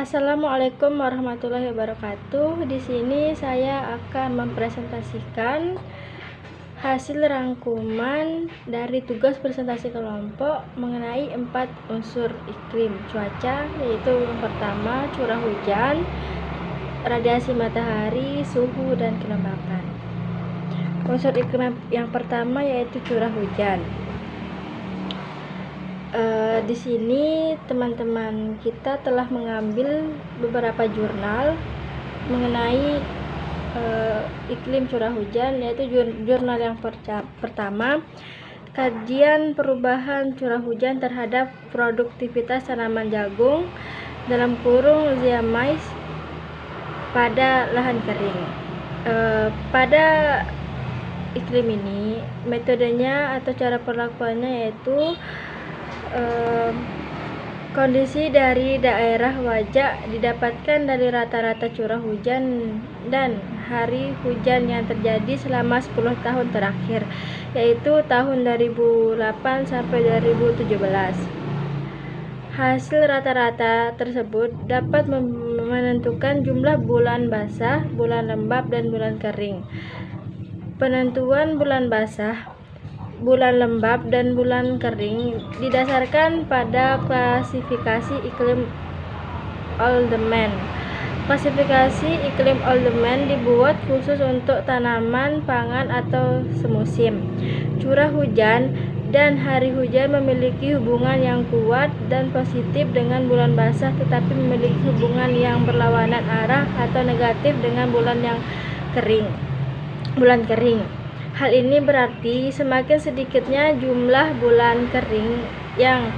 Assalamualaikum warahmatullahi wabarakatuh. Di sini saya akan mempresentasikan hasil rangkuman dari tugas presentasi kelompok mengenai 4 unsur iklim cuaca, yaitu yang pertama curah hujan, radiasi matahari, suhu, dan kelembapan. Unsur iklim yang pertama yaitu curah hujan. Di sini teman-teman kita telah mengambil beberapa jurnal mengenai iklim curah hujan, yaitu jurnal yang pertama, kajian perubahan curah hujan terhadap produktivitas tanaman jagung (Rhizia mais) pada lahan kering. Pada iklim ini, metodenya atau cara perlakuannya yaitu kondisi dari daerah wajak didapatkan dari rata-rata curah hujan dan hari hujan yang terjadi selama 10 tahun terakhir, yaitu tahun 2008 sampai 2017. Hasil rata-rata tersebut dapat menentukan jumlah bulan basah, bulan lembab, dan bulan kering. Penentuan bulan basah, bulan lembab, dan bulan kering didasarkan pada klasifikasi iklim Oldman. Klasifikasi iklim Oldman dibuat khusus untuk tanaman pangan atau semusim. Curah hujan dan hari hujan memiliki hubungan yang kuat dan positif dengan bulan basah, tetapi memiliki hubungan yang berlawanan arah atau negatif dengan bulan kering. Hal ini berarti semakin sedikitnya jumlah bulan kering yang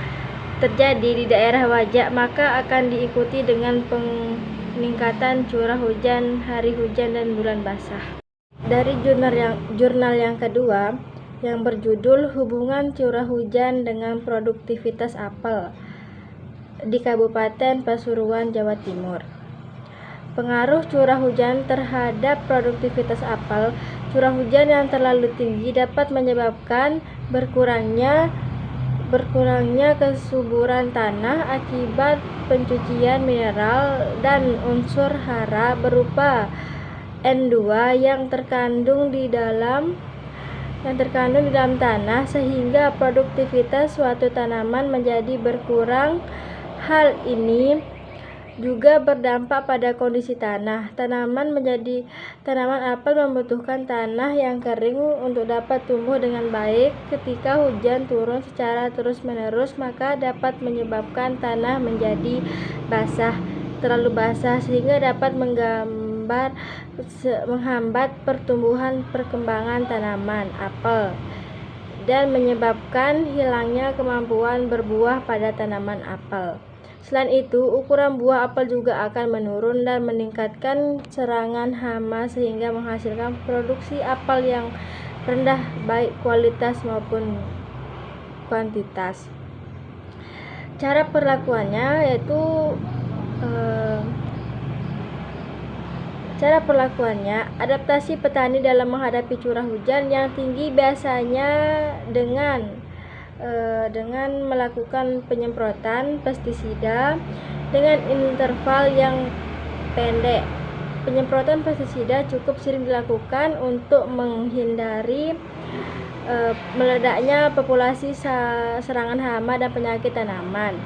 terjadi di daerah wajak, maka akan diikuti dengan peningkatan curah hujan, hari hujan, dan bulan basah. Dari jurnal yang kedua, yang berjudul Hubungan Curah Hujan dengan Produktivitas Apel di Kabupaten Pasuruan, Jawa Timur. Pengaruh curah hujan terhadap produktivitas apel. Curah hujan yang terlalu tinggi dapat menyebabkan berkurangnya kesuburan tanah akibat pencucian mineral dan unsur hara berupa N2 yang terkandung di dalam tanah, sehingga produktivitas suatu tanaman menjadi berkurang. Hal ini juga berdampak pada kondisi tanah. Tanaman apel membutuhkan tanah yang kering untuk dapat tumbuh dengan baik. Ketika hujan turun secara terus-menerus, maka dapat menyebabkan tanah menjadi terlalu basah, sehingga dapat menghambat perkembangan tanaman apel dan menyebabkan hilangnya kemampuan berbuah pada tanaman apel. Selain itu, ukuran buah apel juga akan menurun dan meningkatkan serangan hama, sehingga menghasilkan produksi apel yang rendah baik kualitas maupun kuantitas. Cara perlakuannya yaitu adaptasi petani dalam menghadapi curah hujan yang tinggi biasanya dengan melakukan penyemprotan pestisida dengan interval yang pendek. Penyemprotan pestisida cukup sering dilakukan untuk menghindari meledaknya populasi serangan hama dan penyakit tanaman.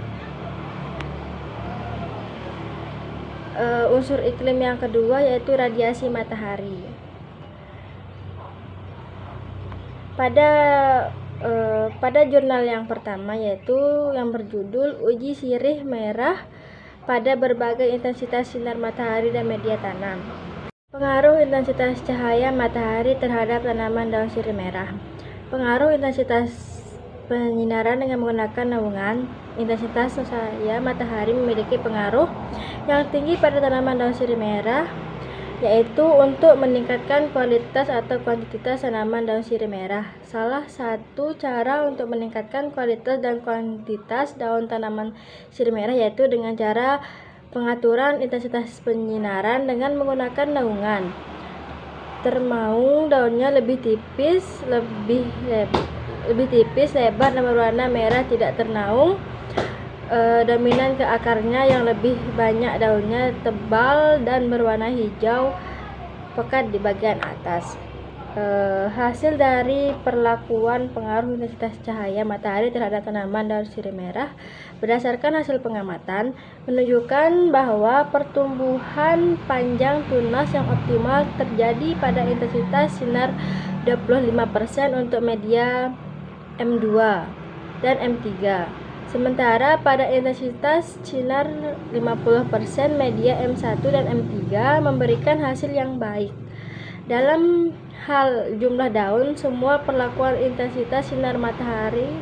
Unsur iklim yang kedua yaitu radiasi matahari. Pada jurnal yang pertama, yaitu yang berjudul Uji Sirih Merah pada Berbagai Intensitas Sinar Matahari dan Media Tanam. Pengaruh intensitas cahaya matahari terhadap tanaman daun sirih merah. Pengaruh intensitas penyinaran dengan menggunakan naungan. Intensitas cahaya matahari memiliki pengaruh yang tinggi pada tanaman daun sirih merah, yaitu untuk meningkatkan kualitas atau kuantitas tanaman daun sirih merah. Salah satu cara untuk meningkatkan kualitas dan kuantitas daun tanaman sirih merah yaitu dengan cara pengaturan intensitas penyinaran dengan menggunakan naungan. Termaung daunnya lebih tipis, lebar dan berwarna merah, tidak ternaung. dominan ke akarnya yang lebih banyak daunnya, tebal dan berwarna hijau pekat di bagian atas. Hasil dari perlakuan pengaruh intensitas cahaya matahari terhadap tanaman daun sirih merah berdasarkan hasil pengamatan menunjukkan bahwa pertumbuhan panjang tunas yang optimal terjadi pada intensitas sinar 25% untuk media M2 dan M3, sementara pada intensitas sinar 50% media M1 dan M3 memberikan hasil yang baik. Dalam hal jumlah daun, semua perlakuan intensitas sinar matahari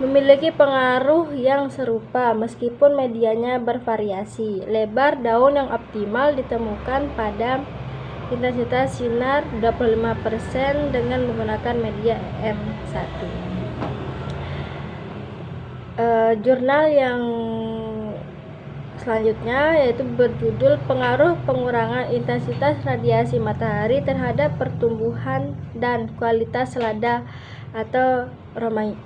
memiliki pengaruh yang serupa meskipun medianya bervariasi. Lebar daun yang optimal ditemukan pada intensitas sinar 25% dengan menggunakan media M1. Jurnal yang selanjutnya yaitu berjudul Pengaruh Pengurangan Intensitas Radiasi Matahari Terhadap Pertumbuhan dan Kualitas Selada atau Romaine.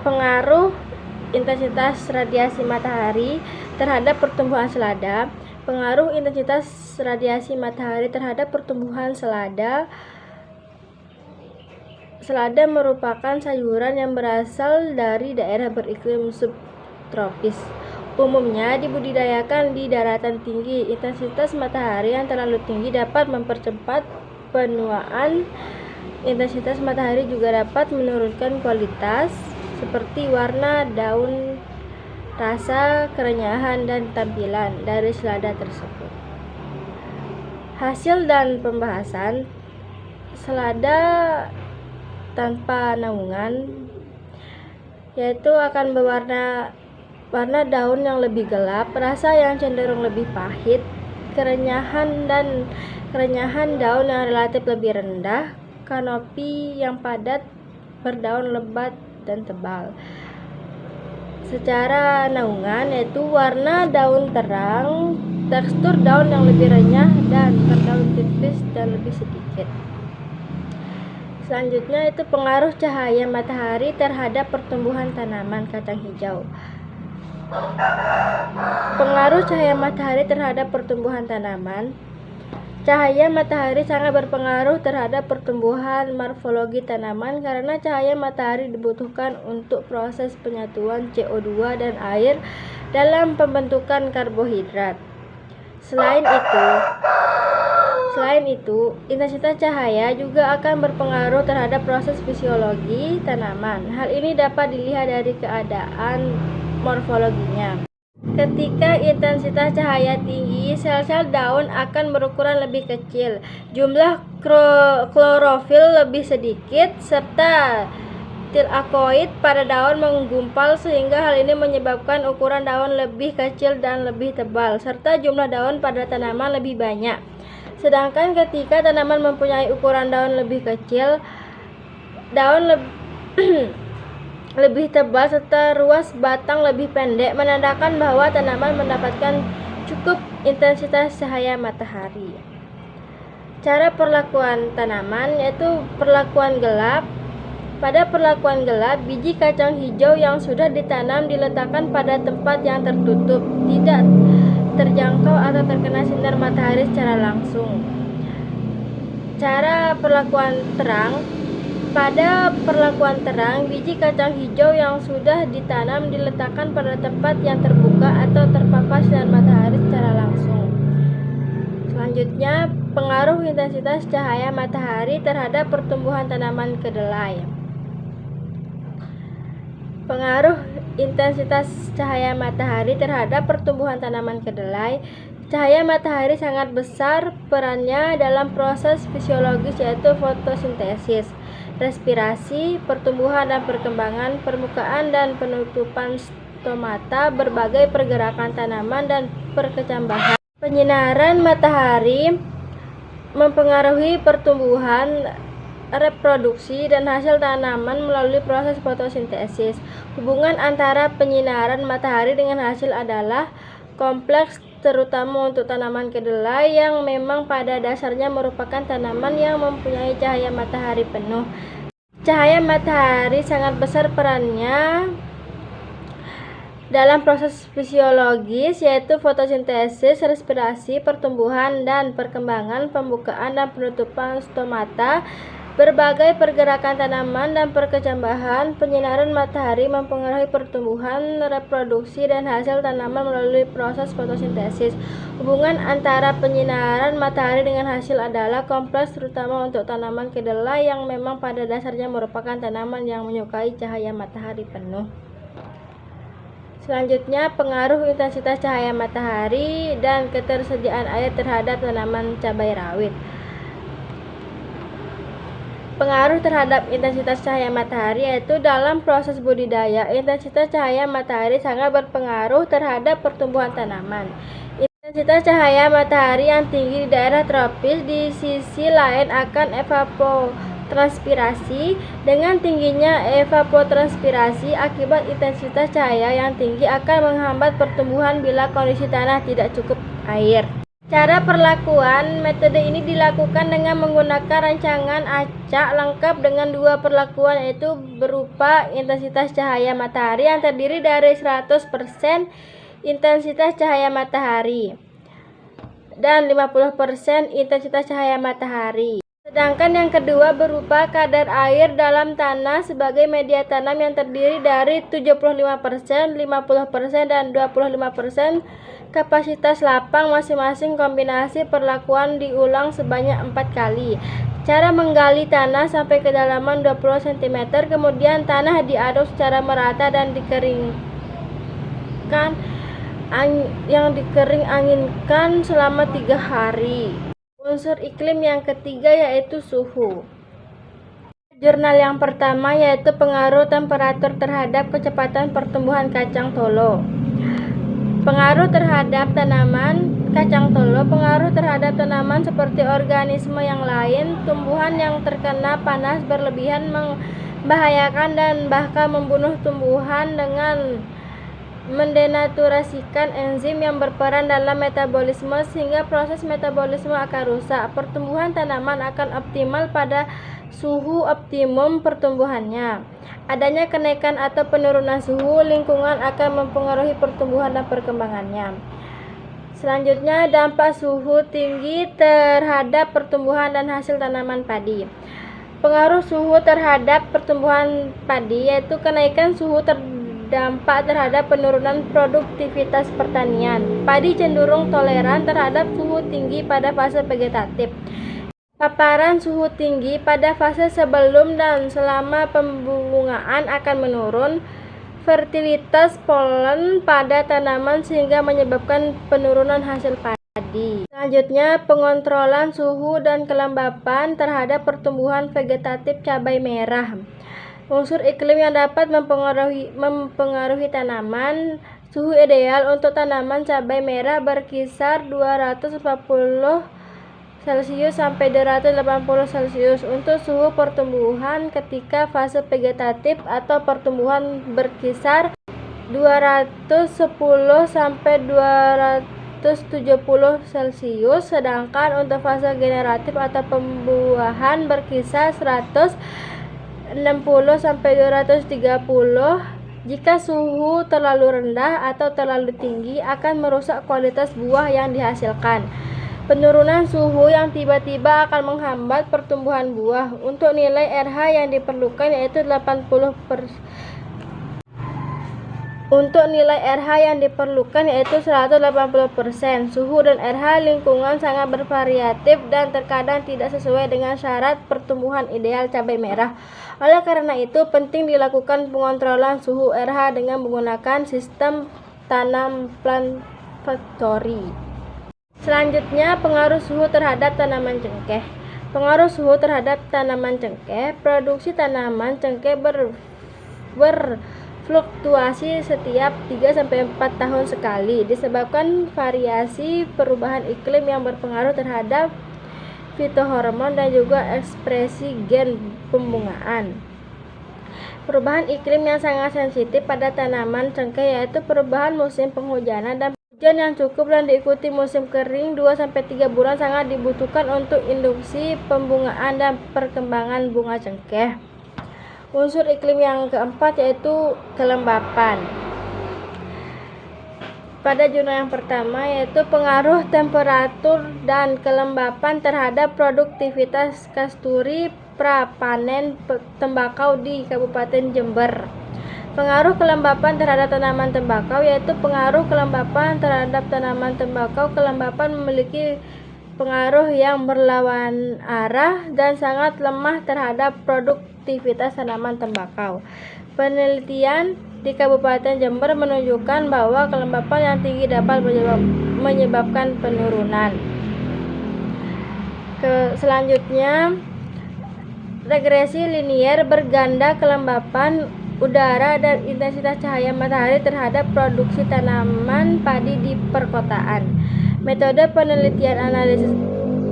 Pengaruh intensitas radiasi matahari terhadap pertumbuhan selada. Pengaruh intensitas radiasi matahari terhadap pertumbuhan selada. Selada merupakan sayuran yang berasal dari daerah beriklim subtropis. Umumnya dibudidayakan di daratan tinggi. Intensitas matahari yang terlalu tinggi dapat mempercepat penuaan. Intensitas matahari juga dapat menurunkan kualitas seperti warna daun, rasa, kerenyahan, dan tampilan dari selada tersebut. Hasil dan pembahasan. Selada tanpa naungan yaitu akan berwarna daun yang lebih gelap, rasa yang cenderung lebih pahit, kerenyahan daun yang relatif lebih rendah, kanopi yang padat, berdaun lebat dan tebal. Secara naungan yaitu warna daun terang, tekstur daun yang lebih renyah, dan berdaun tipis dan lebih sedikit. Selanjutnya itu pengaruh cahaya matahari terhadap pertumbuhan tanaman kacang hijau. Pengaruh cahaya matahari terhadap pertumbuhan tanaman. Cahaya matahari sangat berpengaruh terhadap pertumbuhan morfologi tanaman karena cahaya matahari dibutuhkan untuk proses penyatuan CO2 dan air dalam pembentukan karbohidrat. Selain itu, intensitas cahaya juga akan berpengaruh terhadap proses fisiologi tanaman. Hal ini dapat dilihat dari keadaan morfologinya. Ketika intensitas cahaya tinggi, sel-sel daun akan berukuran lebih kecil, jumlah klorofil lebih sedikit, serta tilakoid pada daun menggumpal sehingga hal ini menyebabkan ukuran daun lebih kecil dan lebih tebal, serta jumlah daun pada tanaman lebih banyak. Sedangkan ketika tanaman mempunyai ukuran daun lebih kecil, daun lebih tebal serta ruas batang lebih pendek, menandakan bahwa tanaman mendapatkan cukup intensitas cahaya matahari. Cara perlakuan tanaman yaitu perlakuan gelap. Pada perlakuan gelap, biji kacang hijau yang sudah ditanam diletakkan pada tempat yang tertutup, tidak terjangkau atau terkena sinar matahari secara langsung. Cara perlakuan terang. Pada perlakuan terang, biji kacang hijau yang sudah ditanam diletakkan pada tempat yang terbuka atau terpapar sinar matahari secara langsung. Selanjutnya, pengaruh intensitas cahaya matahari terhadap pertumbuhan tanaman kedelai. Pengaruh intensitas cahaya matahari terhadap pertumbuhan tanaman kedelai. Cahaya matahari sangat besar perannya dalam proses fisiologis yaitu fotosintesis, respirasi, pertumbuhan dan perkembangan, permukaan dan penutupan stomata, berbagai pergerakan tanaman dan perkecambahan. Penyinaran matahari mempengaruhi pertumbuhan, reproduksi, dan hasil tanaman melalui proses fotosintesis. Hubungan antara penyinaran matahari dengan hasil adalah kompleks, terutama untuk tanaman kedelai yang memang pada dasarnya merupakan tanaman yang mempunyai cahaya matahari penuh. Cahaya matahari sangat besar perannya dalam proses fisiologis, yaitu fotosintesis, respirasi, pertumbuhan dan perkembangan, pembukaan dan penutupan stomata, berbagai pergerakan tanaman dan perkecambahan. Penyinaran matahari mempengaruhi pertumbuhan, reproduksi, dan hasil tanaman melalui proses fotosintesis. Hubungan antara penyinaran matahari dengan hasil adalah kompleks, terutama untuk tanaman kedelai yang memang pada dasarnya merupakan tanaman yang menyukai cahaya matahari penuh. Selanjutnya, pengaruh intensitas cahaya matahari dan ketersediaan air terhadap tanaman cabai rawit. Pengaruh terhadap intensitas cahaya matahari yaitu dalam proses budidaya, intensitas cahaya matahari sangat berpengaruh terhadap pertumbuhan tanaman. Intensitas cahaya matahari yang tinggi di daerah tropis di sisi lain akan evapotranspirasi. Dengan tingginya evapotranspirasi akibat intensitas cahaya yang tinggi akan menghambat pertumbuhan bila kondisi tanah tidak cukup air. Cara perlakuan, metode ini dilakukan dengan menggunakan rancangan acak lengkap dengan dua perlakuan, yaitu berupa intensitas cahaya matahari yang terdiri dari 100% intensitas cahaya matahari dan 50% intensitas cahaya matahari. Sedangkan yang kedua berupa kadar air dalam tanah sebagai media tanam yang terdiri dari 75%, 50%, dan 25% kapasitas lapang masing-masing. Kombinasi perlakuan diulang sebanyak 4 kali. Cara menggali tanah sampai kedalaman 20 cm, kemudian tanah diaduk secara merata dan dikeringkan anginkan selama 3 hari. Unsur iklim yang ketiga yaitu suhu. Jurnal yang pertama yaitu pengaruh temperatur terhadap kecepatan pertumbuhan kacang tolo. Pengaruh terhadap tanaman kacang tolo. Pengaruh terhadap tanaman seperti organisme yang lain. Tumbuhan yang terkena panas berlebihan membahayakan dan bahkan membunuh tumbuhan dengan mendenaturasikan enzim yang berperan dalam metabolisme sehingga proses metabolisme akan rusak. Pertumbuhan tanaman akan optimal pada suhu optimum pertumbuhannya. Adanya kenaikan atau penurunan suhu lingkungan akan mempengaruhi pertumbuhan dan perkembangannya. Selanjutnya, dampak suhu tinggi terhadap pertumbuhan dan hasil tanaman padi. Pengaruh suhu terhadap pertumbuhan padi yaitu kenaikan suhu dampak terhadap penurunan produktivitas pertanian. Padi cenderung toleran terhadap suhu tinggi pada fase vegetatif. Paparan suhu tinggi pada fase sebelum dan selama pembungaan akan menurun fertilitas polen pada tanaman sehingga menyebabkan penurunan hasil padi. Selanjutnya, pengontrolan suhu dan kelembapan terhadap pertumbuhan vegetatif cabai merah. Unsur iklim yang dapat mempengaruhi tanaman. Suhu ideal untuk tanaman cabai merah berkisar 240 Celcius sampai 280 Celcius. Untuk suhu pertumbuhan ketika fase vegetatif atau pertumbuhan berkisar 210 sampai 270 Celcius, sedangkan untuk fase generatif atau pembuahan berkisar 160 sampai 230. Jika suhu terlalu rendah atau terlalu tinggi akan merusak kualitas buah yang dihasilkan. Penurunan suhu yang tiba-tiba akan menghambat pertumbuhan buah. Untuk nilai RH yang diperlukan yaitu 80%. Untuk nilai RH yang diperlukan yaitu 180%. Suhu dan RH lingkungan sangat bervariatif dan terkadang tidak sesuai dengan syarat pertumbuhan ideal cabai merah. Oleh karena itu, penting dilakukan pengontrolan suhu RH dengan menggunakan sistem tanam plant factory. Selanjutnya, pengaruh suhu terhadap tanaman cengkeh. Pengaruh suhu terhadap tanaman cengkeh. Produksi tanaman cengkeh berfluktuasi setiap 3-4 tahun sekali disebabkan variasi perubahan iklim yang berpengaruh terhadap fitohormon dan juga ekspresi gen pembungaan. Perubahan iklim yang sangat sensitif pada tanaman cengkeh yaitu perubahan musim penghujanan dan hujan yang cukup dan diikuti musim kering 2-3 bulan sangat dibutuhkan untuk induksi pembungaan dan perkembangan bunga cengkeh. Unsur iklim yang keempat yaitu kelembapan. Pada zona yang pertama yaitu pengaruh temperatur dan kelembapan terhadap produktivitas kasturi prapanen tembakau di Kabupaten Jember. Pengaruh kelembapan terhadap tanaman tembakau yaitu pengaruh kelembapan terhadap tanaman tembakau. Kelembapan memiliki pengaruh yang berlawan arah dan sangat lemah terhadap produktivitas tanaman tembakau. Penelitian di Kabupaten Jember menunjukkan bahwa kelembapan yang tinggi dapat menyebabkan penurunan. Selanjutnya, regresi linier berganda kelembapan udara dan intensitas cahaya matahari terhadap produksi tanaman padi di perkotaan. Metode penelitian analisis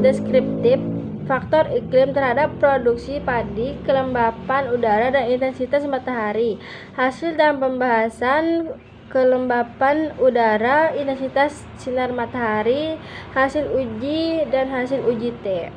deskriptif faktor iklim terhadap produksi padi, kelembapan udara, dan intensitas matahari. Hasil dan pembahasan kelembapan udara, intensitas sinar matahari, hasil uji dan hasil uji T.